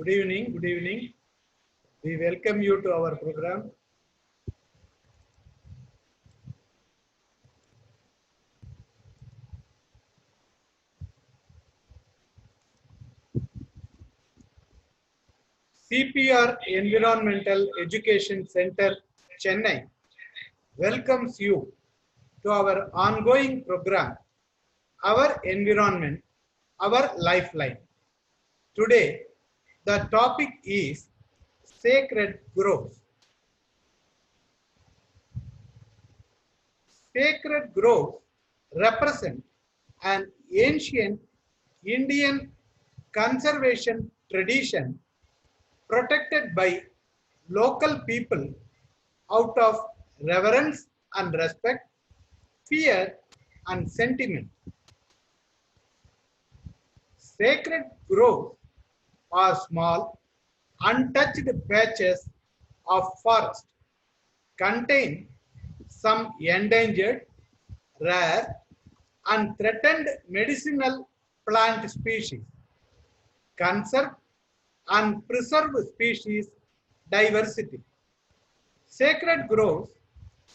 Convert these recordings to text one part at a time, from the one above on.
Good evening. Good evening. We welcome you to our program. CPR Environmental Education Center, Chennai, welcomes you to our ongoing program, Our Environment, Our Lifeline. Today, the topic is Sacred Groves. Sacred groves represent an ancient Indian conservation tradition protected by local people out of reverence and respect, fear and sentiment. Sacred groves are small, untouched patches of forest, contain some endangered, rare, and threatened medicinal plant species, conserve and preserve species diversity. Sacred groves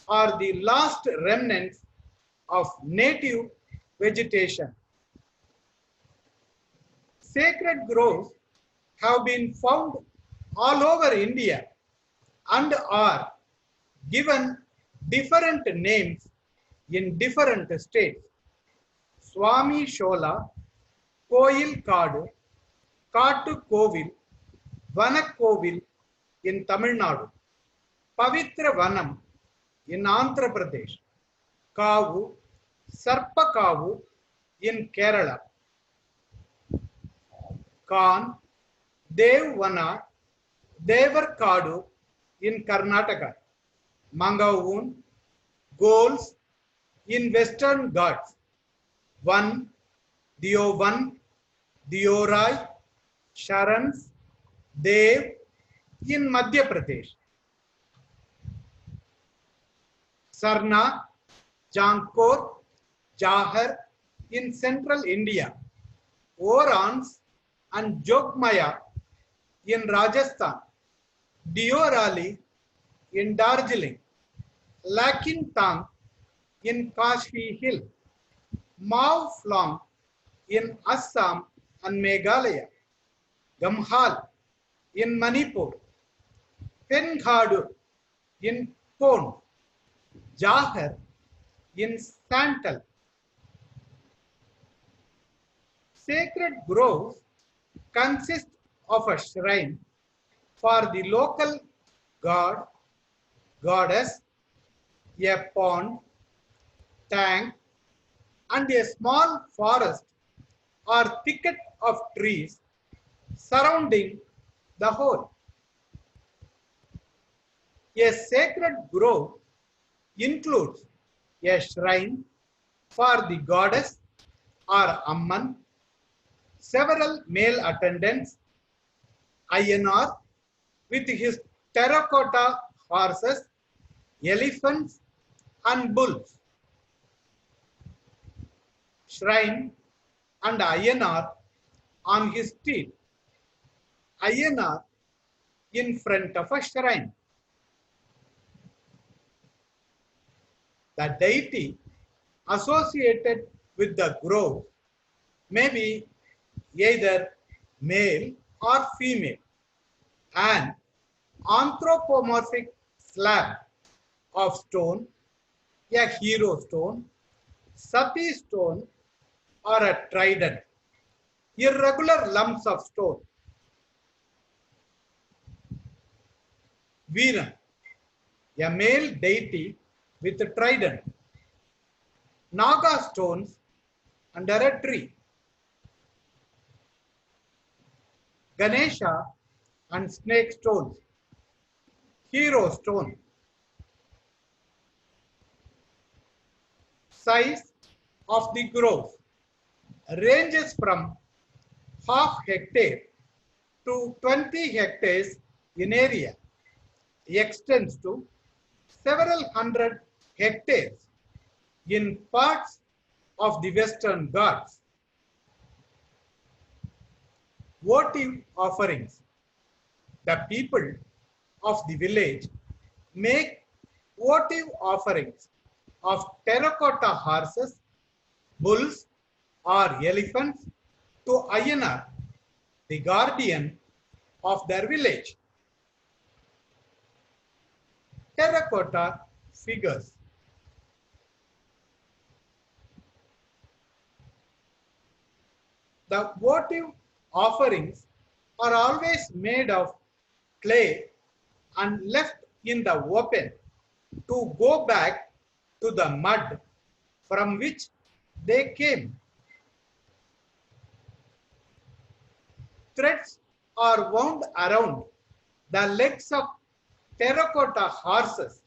are the last remnants of native vegetation. Sacred groves have been found all over India and are given different names in different states. Swami Shola, Koil Kadu, Katu Kovil, Vanakovil in Tamil Nadu, Pavitra Vanam in Andhra Pradesh, Kavu, Sarpa Kavu in Kerala, Kan, Dev Vana, Devar Kadu in Karnataka, Mangavun, Goals in Western Ghats, Van, Diovan, Diorai, Sharans, Dev in Madhya Pradesh, Sarna, Jankor, Jahar in central India, Orans and Jogmaya in Rajasthan, Diorali in Darjeeling, Lakintang in Kashi Hill, Mau Flong in Assam and Meghalaya, Gamhal in Manipur, Penghadu in Pond, Jahar in Santal. Sacred groves consist of a shrine for the local god, goddess, a pond, tank, and a small forest or thicket of trees surrounding the whole. A sacred grove includes a shrine for the goddess or Amman, several male attendants, Ayanar with his terracotta horses, elephants, and bulls, shrine and Ayanar on his steed, Ayanar in front of a shrine. The deity associated with the grove may be either male or female. An anthropomorphic slab of stone, a hero stone, sati stone, or a trident, irregular lumps of stone. Veeran, a male deity with a trident. Naga stones under a tree. Ganesha and snake stones. Hero stone. Size of the grove ranges from half hectare to 20 hectares in area, extends to several hundred hectares in parts of the Western Ghats. Votive offerings. the people of the village make votive offerings of terracotta horses, bulls, or elephants to Ayyanar, the guardian of their village. Terracotta figures. The votive offerings are always made of clay and left in the open to go back to the mud from which they came. Threads are wound around the legs of terracotta horses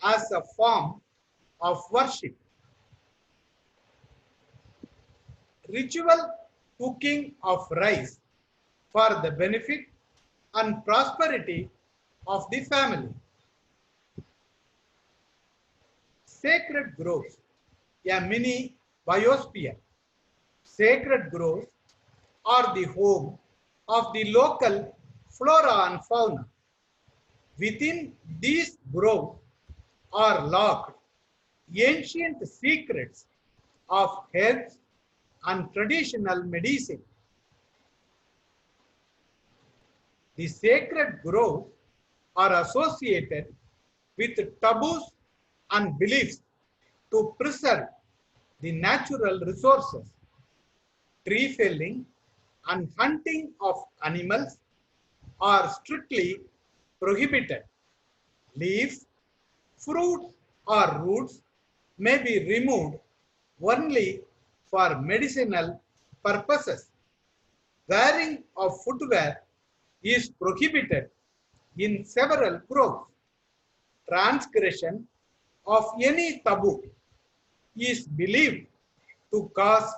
as a form of worship. Ritual cooking of rice for the benefit and prosperity of the family. Sacred groves, a mini biosphere. Sacred groves are the home of the local flora and fauna. Within these groves are locked ancient secrets of herbs and traditional medicine. The sacred groves are associated with taboos and beliefs to preserve the natural resources. Tree felling and hunting of animals are strictly prohibited. Leaves, fruits, or roots may be removed only for medicinal purposes. Wearing of footwear is prohibited in several groves. Transgression of any taboo is believed to cause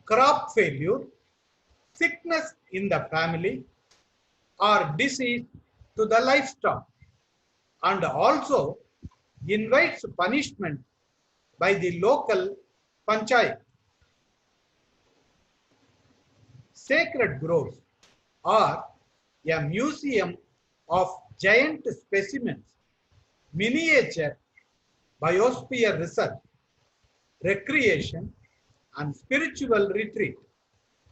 crop failure, sickness in the family, or disease to the livestock, and also invites punishment by the local panchayat. Sacred groves are a museum of giant specimens, miniature biosphere research, recreation and spiritual retreat,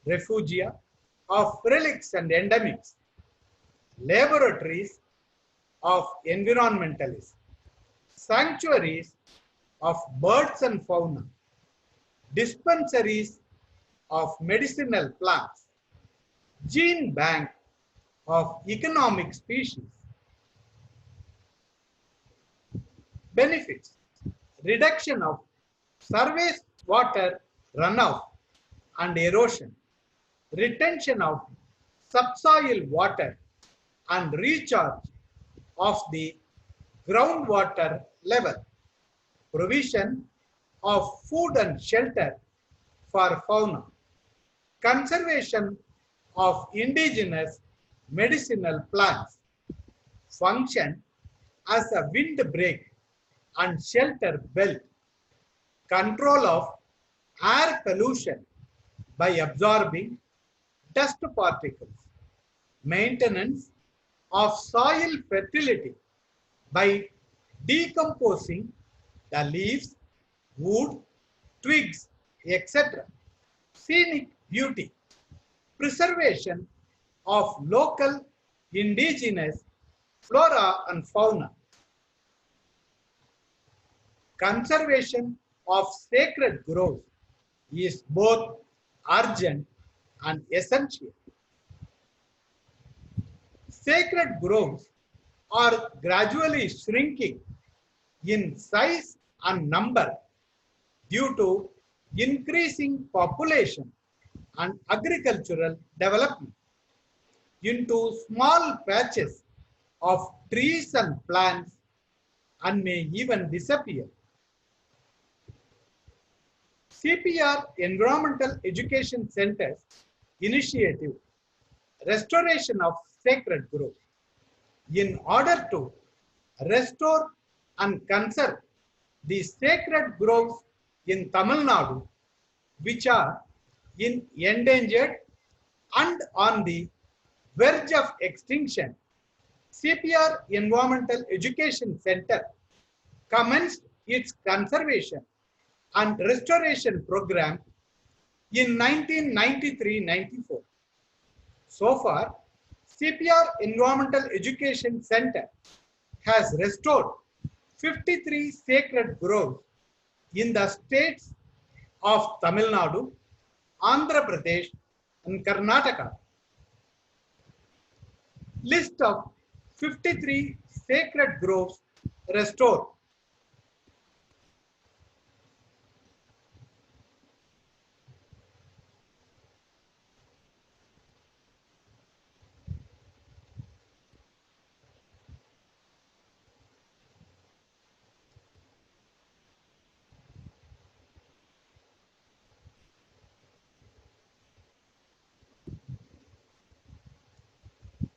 refugia of relics and endemics, laboratories of environmentalists, sanctuaries of birds and fauna, dispensaries of medicinal plants, gene bank of economic species. Benefits: reduction of surface water runoff and erosion, retention of subsoil water and recharge of the groundwater level, provision of food and shelter for fauna, conservation of indigenous medicinal plants, function as a windbreak and shelter belt, control of air pollution by absorbing dust particles, maintenance of soil fertility by decomposing the leaves, wood, twigs, etc. Scenic beauty, preservation of local indigenous flora and fauna, conservation of sacred groves is both urgent and essential. Sacred groves are gradually shrinking in size and number due to increasing population and agricultural development into small patches of trees and plants and may even disappear. CPR Environmental Education Centers initiative restoration of sacred groves. In order to restore and conserve the sacred groves in Tamil Nadu, which are in endangered and on the verge of extinction, CPR Environmental Education Center commenced its conservation and restoration program in 1993-94. So far, CPR Environmental Education Center has restored 53 sacred groves in the states of Tamil Nadu, Andhra Pradesh, and Karnataka. List of 53 sacred groves restored.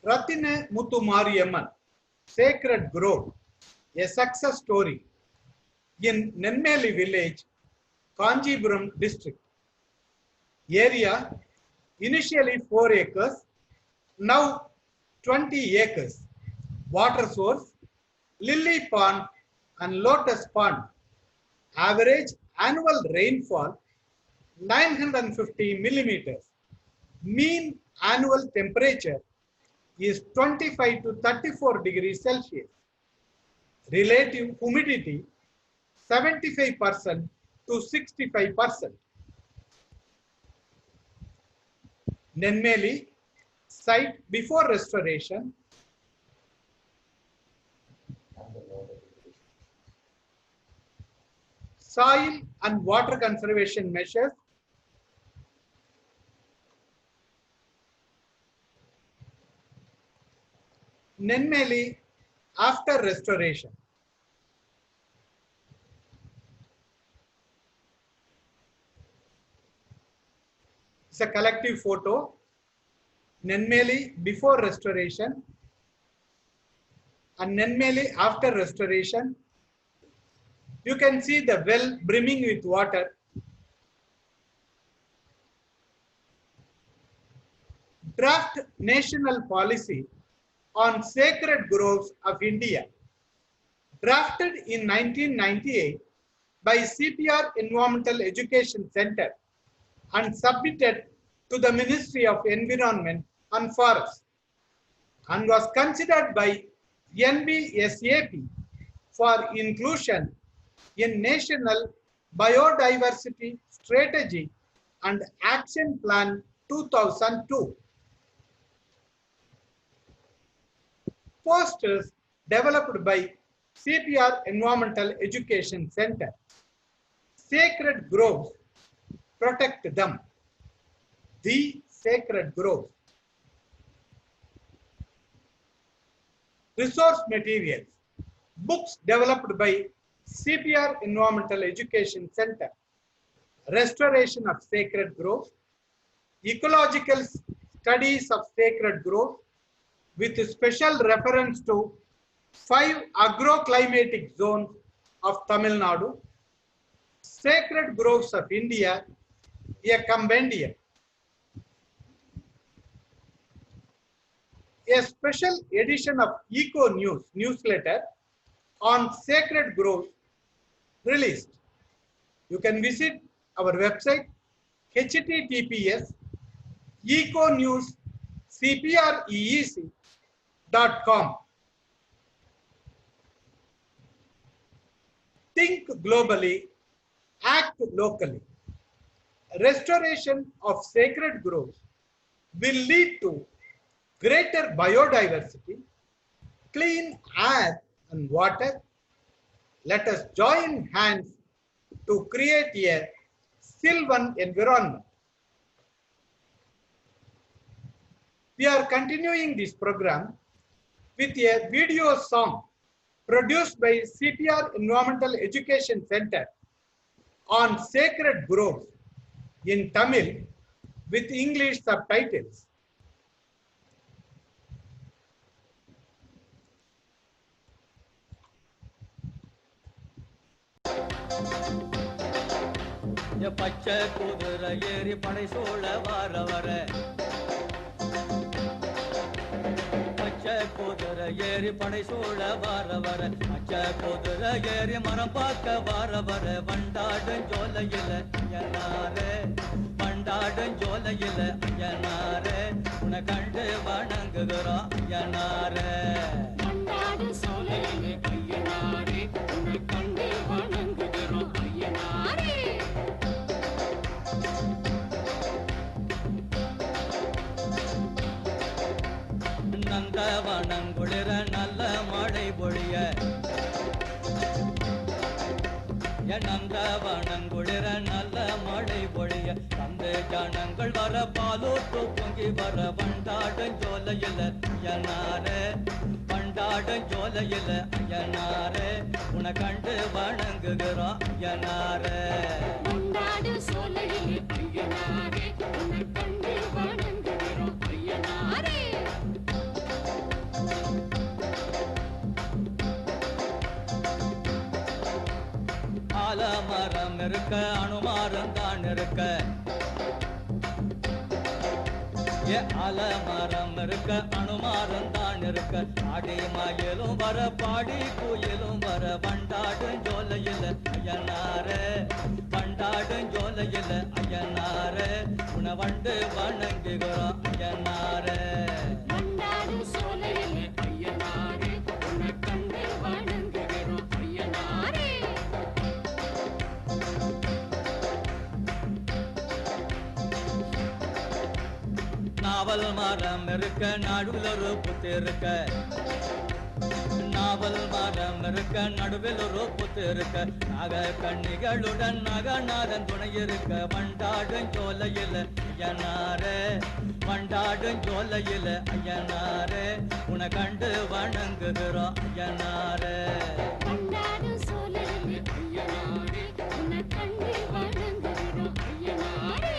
Rathine Muthumariyamman Sacred Grove, a success story in Nenmeli village, Kanjipuram district. Area initially 4 acres, now 20 acres. Water source, lily pond and lotus pond. Average annual rainfall 950 millimeters. Mean annual temperature is 25 to 34 degrees Celsius. Relative humidity 75% to 65%. Nenmeli site before restoration. Soil and water conservation measures. Nenmeli after restoration. It's a collective photo. Nenmeli before restoration and Nenmeli after restoration. You can see the well brimming with water. Draft National Policy on Sacred Groves of India, drafted in 1998 by CPR Environmental Education Center and submitted to the Ministry of Environment and Forests, and was considered by NBSAP for inclusion in National Biodiversity Strategy and Action Plan 2002. Posters developed by CPR Environmental Education Center. Sacred groves, protect them. The sacred groves. Resource materials. Books developed by CPR Environmental Education Center. Restoration of sacred groves. Ecological studies of sacred groves with special reference to 5 agroclimatic zones of Tamil Nadu. Sacred Groves of India, a compendium. A special edition of Eco News newsletter on sacred groves released. You can visit our website https econewscpreec.com. Think globally, act locally. Restoration of sacred groves will lead to greater biodiversity, clean air and water. Let us join hands to create a sylvan environment. We are continuing this program with a video song produced by CPR Environmental Education Center on sacred groves in Tamil with English subtitles. பச்சை குதிரை ஏறி படை சூழ வார வர குதிரை ஏறி படை சூழ வர வர அச்ச குதிரை ஏறி மரம் பார்க்க வர வர வண்டாடும் ஜோலையில ஐயனாரே வண்டாடும் ஜோலையில ஐயனாரே உன்னை கண்டு வணங்குகிறோம் ஐயனாரே வண்டாடும் சோலையிலே ஐயனாரே உன்னை கண்டு வணங்குகிறோம் ஐயனாரே நந்தவனங்குளிர நல்ல மழை பொழிய நந்தவனங்குளிர நல்ல மழை பொழிய அந்த ஜனங்கள் வர பாலூட்டு பொங்கி வர வண்டாடும் ஜோலையில ஐயனாரே வண்டாடும் ஜோலையில ஐயனாரே உன்னை கண்டு வணங்குகிறோம் ஐயனாரே வண்டாடும் சோலையிலே ஐயனாரே உன்னை கண்டு வணங்குகிறோம் ஐயனாரே ஆலமரம் இருக்க அனுமாரம் தான் இருக்க ஆலமரம் இருக்க அனுமாரம் தான் இருக்க ஆடி மயிலும் வர பாடி குயிலும் வர வண்டாடும் ஜோலையில ஐயனாரே வண்டாடும் ஜோலையில ஐயனாரே உன்னை வண்டு வணங்குகிறோம் ஐயனாரே வண்டாடும் சோலையிலே ஐயனாரே உன்னை கண்டு வணங்குகிறோம் ஐயனாரே நாவல் மரம் இருக்க நடுவில் ஒரு புத்து இருக்க நாவல் மரம் இருக்க நடுவில் ஒரு புத்து இருக்க நாக கண்ணிகளுடன் நகநாதன் துணை இருக்க வண்டாடும் ஜோலையில ஐயனாரே வண்டாடும் ஜோலையில ஐயனாரே உன்னை கண்டு வணங்குகிறோம் ஐயனாரே வண்டாடும் சோலையிலே ஐயனாரே உன்னை கண்டு வணங்குகிறோம் ஐயனாரே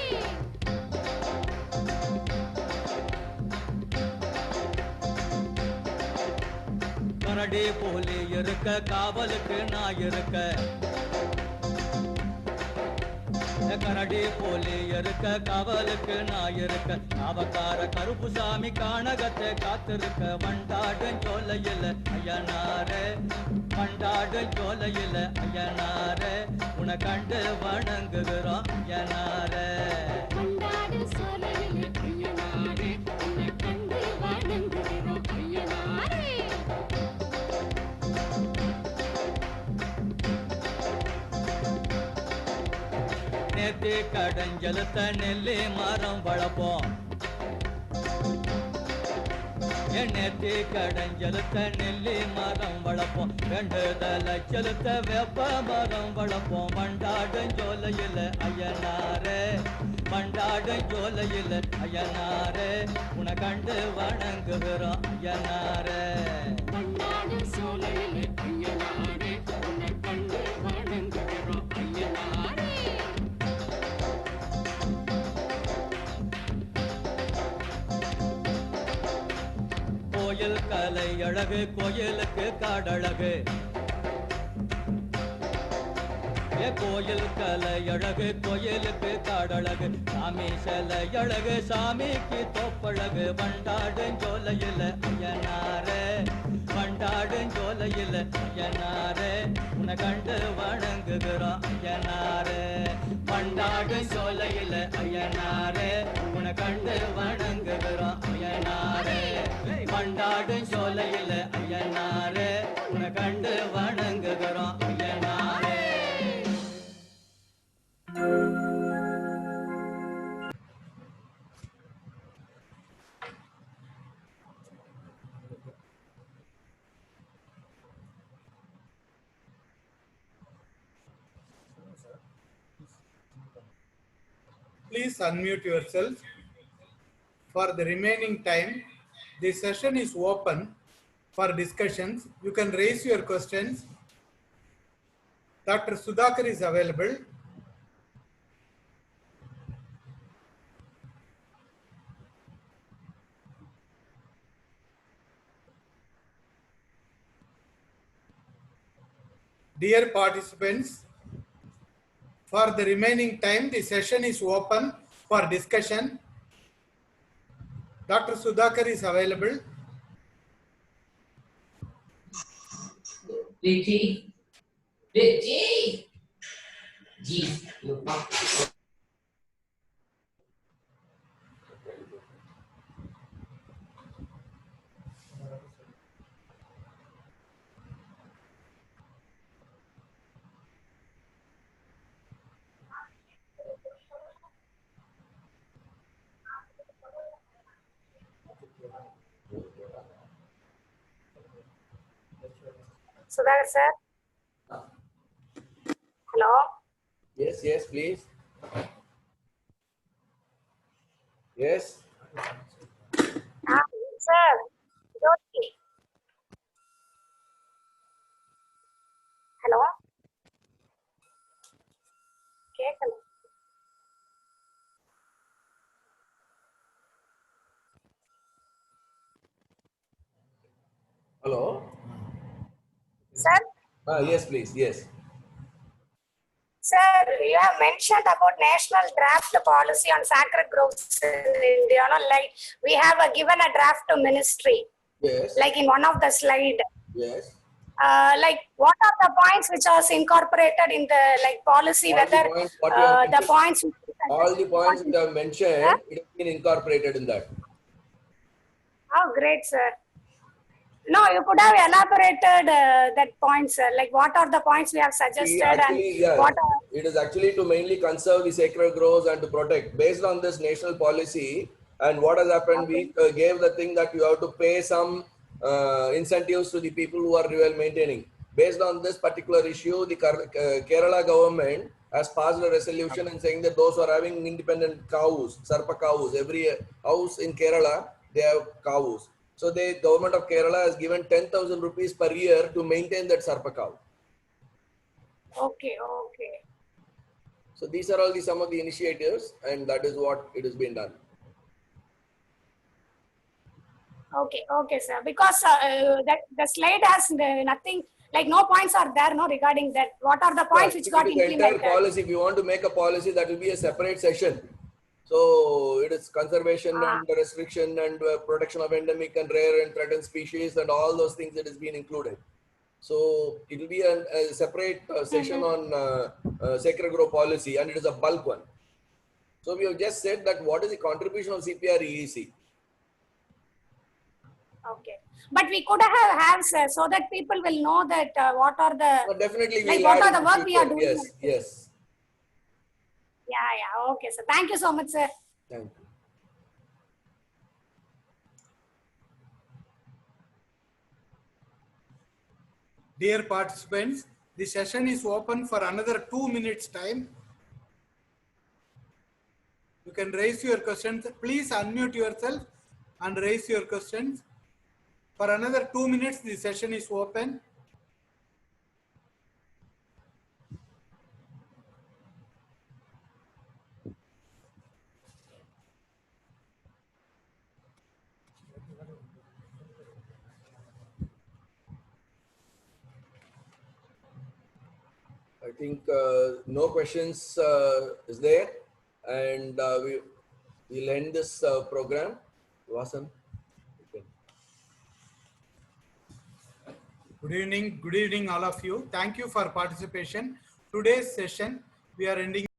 கரடி போலி இருக்க காவலுக்கு நான் இருக்க கரடி போலி இருக்க காவலுக்கு நான் இருக்க காவக்கார கருப்புசாமி கானகத்தை காத்திருக்க வண்டாடும் ஜோலையில ஐயனாரே வண்டாடும் ஜோலையில ஐயனாரே உன்னை கண்டு வணங்குகிறோம் ஐயனாரே வண்டாடும் சோலையிலே ஐயனாரே உன்னை கண்டு வணங்குகிறோம் ஐயனாரே நேத்தி கடஞ்சலத்த நெல்லி மரம் வளர்ப்போம் நேத்தி கடஞ்சலத்த நெல்லி மரம் வளர்ப்போம் வேண்டுதல செலுத்த வெப்ப மரம் வளர்ப்போம் வண்டாடும் ஜோலையில ஐயனாரே வண்டாடும் ஜோலையில ஐயனாரே உன்னை கண்டு வணங்குகிறோம் ஐயனாரே வண்டாடும் சோலையிலே ஐயனாரே உன்னை கண்டு வணங்குகிறோம் ஐயனாரே கோயில் கலை அழகு கோயிலுக்கு காடழகு கோயில் கலை அழகு கோயிலுக்கு காடழகு சாமி சிலை அழகு சாமிக்கு தோப்பழகு வண்டாடும் ஜோலையில ஐயனாரே வண்டாடும் ஜோலையில ஐயனாரே உன்னை கண்டு வணங்குகிறோம் ஐயனாரே வண்டாடும் ஜோலையில ஐயனாரே உன்னை கண்டு வணங்குகிறோம் ஐயனாரே வண்டாடும் ஜோலையில ஐயனாரே உன்னை கண்டு வணங்குகிறோம் ஐயனாரே Please unmute yourself. For the remaining time, the session is open for discussions. You can raise your questions. Dr. Sudhakar is available. Dear participants, for the remaining time, the session is open for discussion. Dr. Sudhakar is available. Vicky. Vicky. Jeez, you fuck. Sudhakar sir. Hello. Yes, yes, please. Yes. Sir. Jyoti. Hello. கேட்கல. Hello. Sir. Yes, please. Yes. Sir, you have mentioned about national draft policy on sacred groves in India. No? Like we have given a draft to ministry. Yes. Like in one of the slide. Yes. Like what are the points which are incorporated in the like policy? All Whether the points, what you have the mentioned, points. all the points which I have mentioned, it has been incorporated in that. Oh, great, sir. No, you could have elaborated that points, sir. Like, what are the points we have suggested, Actually, and yeah, what are... it is actually to mainly conserve the sacred groves and to protect. Based on this national policy, and what has happened, we gave the thing that you have to pay some incentives to the people who are well maintaining. Based on this particular issue, the Kerala government has passed a resolution and saying that those who are having independent cows, Sarpa cows, every house in Kerala, they have cows. So the government of Kerala has given 10,000 rupees per year to maintain that Sarpa cow. Okay, okay. So these are all some of the initiatives, and that is what it has been done. Okay, okay, sir. Because that the slide has nothing, like no points are there, no, regarding that. What are the points which got The implemented? entire policy, if you want to make a policy, that will be a separate session. So it is conservation and restriction and protection of endemic and rare and threatened species and all those things that has been included. So it will be a separate session on sacred grove policy, and it is a bulk one. So we have just said that what is the contribution of CPR EEC? Okay, but we could have sir, so that people will know that what are the Definitely, like we'll what add are in the work we are future. doing. Yes, yes. Yeah, yeah. Okay, sir. Thank you so much, sir. Thank you. Dear participants, the session is open for another 2 minutes time. You can raise your questions. Please unmute yourself and raise your questions. For another 2 minutes, the session is open. I think no questions is there, and we'll end this program. Vasan. Okay. Good evening all of you. Thank you for participation. Today's session, we are ending